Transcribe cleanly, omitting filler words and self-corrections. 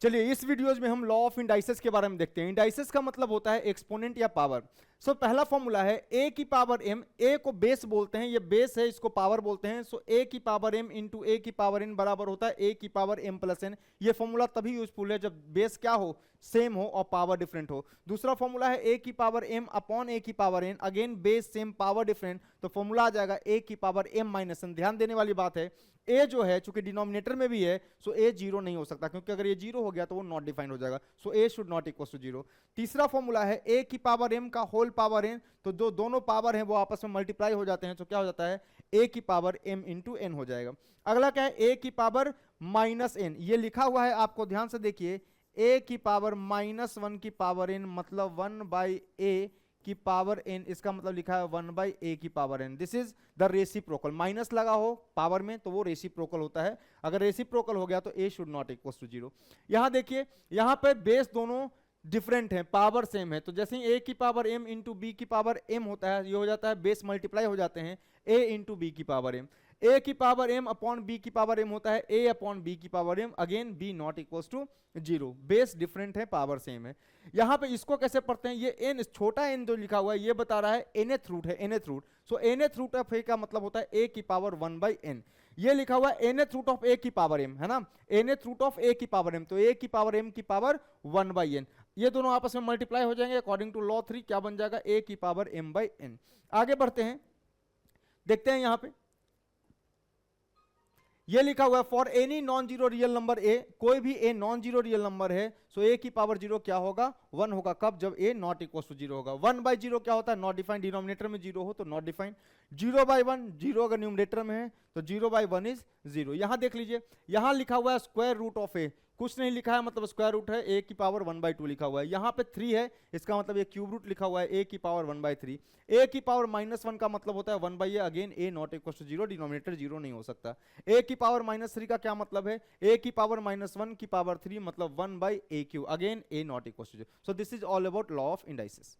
चलिए इस वीडियोज में हम लॉ ऑफ इंडाइसेस के बारे में देखते हैं। इंडाइसेस का मतलब होता है एक्सपोनेंट या पावर। सो पहला फॉर्मूला है ए की पावर एम, ए को बेस बोलते हैं, ये बेस है, इसको पावर बोलते हैं। सो ए की पावर एम इंटू ए की पावर एन बराबर होता है ए की पावर एम प्लस एन। ये फॉर्मूला तभी यूजफुल है जब बेस क्या हो, सेम हो और पावर डिफरेंट हो। दूसरा फॉर्मूला है ए की पावर एम अपॉन ए की power N, again base same power different, तो फॉर्मूला आ जाएगा ए की पावर एम माइनस एन। ध्यान देने वाली बात है, ए जो है चूंकि डिनोमिनेटर में भी है, सो ए जीरो नहीं हो सकता, क्योंकि अगर ये जीरो हो गया तो वो नॉट डिफाइंड हो जाएगा। So A should not equal to zero. तीसरा फॉर्मूला है ए की पावर एम का होल पावर एन, तो जो दोनों पावर हैं वो आपस में मल्टीप्लाई हो जाते हैं, तो क्या हो जाता है ए की पावर एम इंटू एन हो जाएगा। अगला क्या है ए की पावर माइनस एन, ये लिखा हुआ है आपको ध्यान से देखिए, ए की पावर माइनस वन की पावर एन मतलब वन बाई ए की पावर एन, इसका मतलब लिखा है वन बाई ए की power N. This is the reciprocal. Minus लगा हो पावर में तो वो रेसिप्रोकल होता है, अगर रेसिप्रोकल हो गया तो A should not equal to zero. यहां देखिए यहां पे बेस दोनों डिफरेंट है, पावर सेम है, तो जैसे ही ए की पावर एम इंटू बी की पावर एम होता है, ये हो जाता है बेस मल्टीप्लाई हो जाते हैं ए इंटू बी की पावर एम। ए की पावर एम अपॉन बी की पावर एम होता है ए अपॉन बी की power M, again B not equals to zero. Base different है, पावर सेम है। यहां पे इसको कैसे पढ़ते हैं, ये एन छोटा एन जो लिखा हुआ है ये बता रहा है एनथ रूट है, nth root. So nth root of A का मतलब होता है ए की पावर वन बाई एन। ये लिखा हुआ है एनथ रूट ऑफ ए की पावर एम, है ना, एनथ रूट ऑफ ए की पावर एम, तो ए की पावर एम की पावर वन बाई एन। ये दोनों आपस में मल्टीप्लाई हो जाएंगे अकॉर्डिंग टू लॉ 3, क्या बन जाएगा ए की पावर एम बाई एन। आगे बढ़ते हैं, देखते हैं यहां पे ये लिखा हुआ है for any non zero real number A, कोई भी a non zero real number है, सो ए की पावर जीरो क्या होगा, वन होगा। कब, जब ए नॉट इक्वल टू जीरो होगा। वन बाई जीरो क्या होता है, नॉट डिफाइंड, डिनोमिनेटर में जीरो हो तो not defined. Zero by one, zero अगर न्यूमिनेटर में है तो zero by one is zero. यहां देख लीजिए, यहां लिखा हुआ है स्क्वायर रूट ऑफ ए, कुछ नहीं लिखा है मतलब स्क्वायर रूट है, ए की पावर वन बाई टू लिखा हुआ है। यहां पे थ्री है, इसका मतलब ये क्यूब रूट लिखा हुआ है, ए की power one by three. A की पावर माइनस वन का मतलब होता है one by A, again A not equal to zero, denominator zero नहीं हो सकता। ए की पावर माइनस थ्री का क्या मतलब है, ए की पावर माइनस वन की पावर थ्री मतलब one by A cube, again A not equal to zero. So this is all about law of indices.